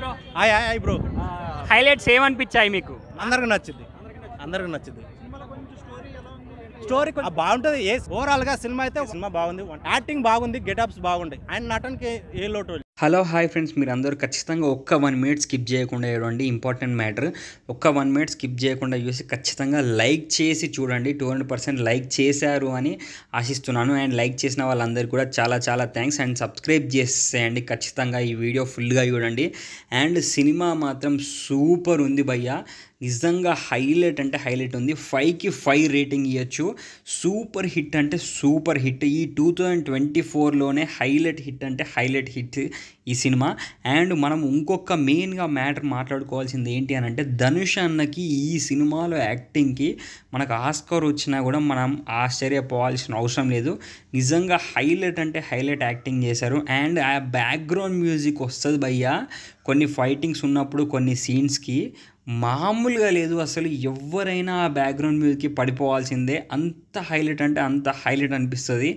Bro. Hi hi hi bro. Highlights ఏమనిపించాయి మీకు? అందరికి నచ్చింది. స్టోరీ బాగుంటుంది. ఓవరాల్గా సినిమా అయితే సినిమా బాగుంది. యాక్టింగ్ బాగుంది, గెటప్స్ బాగుంది. అండ్ నటనకి ఏ లోటు. హలో హాయ్ ఫ్రెండ్స్, మీరు అందరూ ఖచ్చితంగా ఒక్క 1 మినిట్ స్కిప్ చేయకుండా చూడండి. Important matter. ఒక్క 1 మినిట్ స్కిప్ చేయకుండా చూసి ఖచ్చితంగా లైక్ చేసి చూడండి. 200% లైక్ చేశారు అని ఆశిస్తున్నాను. అండ్ లైక్ చేసిన వాళ్ళందరికీ కూడా చాలా చాలా థ్యాంక్స్. అండ్ సబ్స్క్రైబ్ చేసేయండి ఖచ్చితంగా. ఈ వీడియో ఫుల్గా చూడండి. అండ్ సినిమా మాత్రం సూపర్ ఉంది భయ్యా. నిజంగా హైలైట్ అంటే హైలైట్ ఉంది. 5కి 5 రేటింగ్ ఇవ్వచ్చు. సూపర్ హిట్ అంటే సూపర్ హిట్. ఈ 2024లోనే హైలైట్ హిట్ అంటే హైలైట్ హిట్ ఈ సినిమా. అండ్ మనం ఇంకొక మెయిన్గా మ్యాటర్ మాట్లాడుకోవాల్సింది ఏంటి అని అంటే, ధనుష్ అన్నకి ఈ సినిమాలో యాక్టింగ్కి మనకు ఆస్కార్ వచ్చినా కూడా మనం ఆశ్చర్యపోవాల్సిన అవసరం లేదు. నిజంగా హైలైట్ అంటే హైలైట్ యాక్టింగ్ చేశారు. అండ్ ఆ బ్యాక్గ్రౌండ్ మ్యూజిక్ వస్తుంది భయ్యా కొన్ని ఫైటింగ్స్ ఉన్నప్పుడు, కొన్ని సీన్స్కి మామూలుగా లేదు. అసలు ఎవరైనా ఆ బ్యాక్గ్రౌండ్ మ్యూజిక్కి పడిపోవాల్సిందే. అంత హైలైట్ అంటే అంత హైలైట్ అనిపిస్తుంది.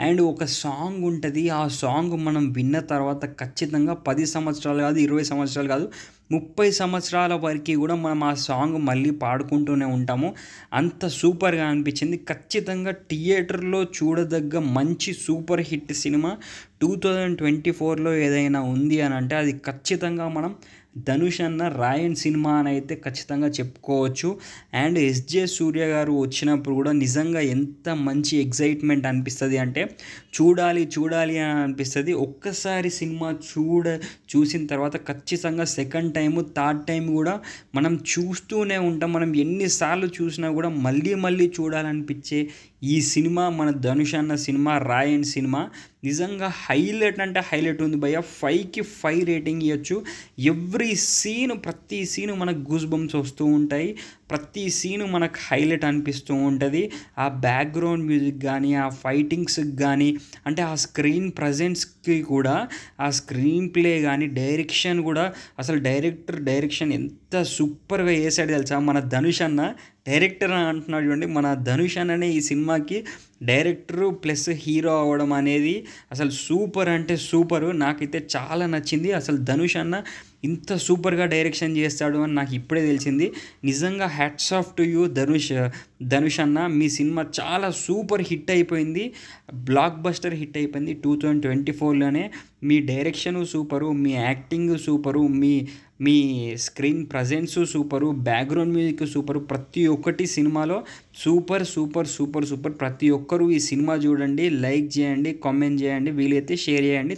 అండ్ ఒక సాంగ్ ఉంటుంది, ఆ సాంగ్ మనం విన్న తర్వాత ఖచ్చితంగా 10 సంవత్సరాలు కాదు, 20 సంవత్సరాలు కాదు, 30 సంవత్సరాల వరకు కూడా మనం ఆ సాంగ్ మళ్ళీ పాడుకుంటూనే ఉంటాము. అంత సూపర్గా అనిపించింది. ఖచ్చితంగా థియేటర్లో చూడదగ్గ మంచి సూపర్ హిట్ సినిమా 2024లో ఏదైనా ఉంది అని అంటే అది ఖచ్చితంగా మనం ధనుష్ అన్న రాయన్ సినిమా అని అయితే ఖచ్చితంగా చెప్పుకోవచ్చు. అండ్ ఎస్జే సూర్య గారు వచ్చినప్పుడు కూడా నిజంగా ఎంత మంచి ఎగ్జైట్మెంట్ అనిపిస్తుంది అంటే చూడాలి చూడాలి అని అనిపిస్తుంది. ఒక్కసారి సినిమా చూసిన తర్వాత ఖచ్చితంగా సెకండ్ టైము, థర్డ్ టైం కూడా మనం చూస్తూనే ఉంటాం. మనం ఎన్నిసార్లు చూసినా కూడా మళ్ళీ మళ్ళీ చూడాలనిపించే ఈ సినిమా మన ధనుష్ అన్న సినిమా, రాయన్ సినిమా. నిజంగా హైలైట్ అంటే హైలైట్ ఉంది భయ్య. 5కి 5 రేటింగ్ ఇవ్వచ్చు. ఎవ్రీ సీను, ప్రతి సీను మనకు గూస్ బంప్స్ వస్తూ ఉంటాయి. ప్రతి సీను మనకు హైలైట్ అనిపిస్తూ ఉంటుంది. ఆ బ్యాక్గ్రౌండ్ మ్యూజిక్ కానీ, ఆ ఫైటింగ్స్కి కానీ, అంటే ఆ స్క్రీన్ ప్రజెన్స్కి కూడా, ఆ స్క్రీన్ ప్లే కానీ, డైరెక్షన్ కూడా, అసలు డైరెక్షన్ ఎంత సూపర్గా చేశాడు తెలుసా మన ధనుష్ అన్న. డైరెక్టర్ అని అంటున్నాడు చూడండి, మన ధనుష్ అన్ననే ఈ సినిమాకి డైరెక్టరు ప్లస్ హీరో అవ్వడం అనేది అసలు సూపర్ అంటే సూపరు. నాకైతే చాలా నచ్చింది. అసలు ధనుష్ అన్న ఇంత సూపర్గా డైరెక్షన్ చేస్తాడు అని నాకు ఇప్పుడే తెలిసింది. నిజంగా hats off to you Dhanush అన్న. మీ సినిమా చాలా సూపర్ హిట్ అయిపోయింది, బ్లాక్ బస్టర్ హిట్ అయిపోయింది 2024లోనే. మీ డైరెక్షను సూపరు, మీ యాక్టింగ్ సూపరు, మీ screen presence super, background music super, ప్రతి ఒక్కటి సినిమాలో సూపర్ సూపర్ సూపర్ సూపర్. ప్రతి ఒక్కరూ ఈ సినిమా చూడండి, లైక్ చేయండి, కామెంట్ చేయండి, వీలైతే షేర్ చేయండి.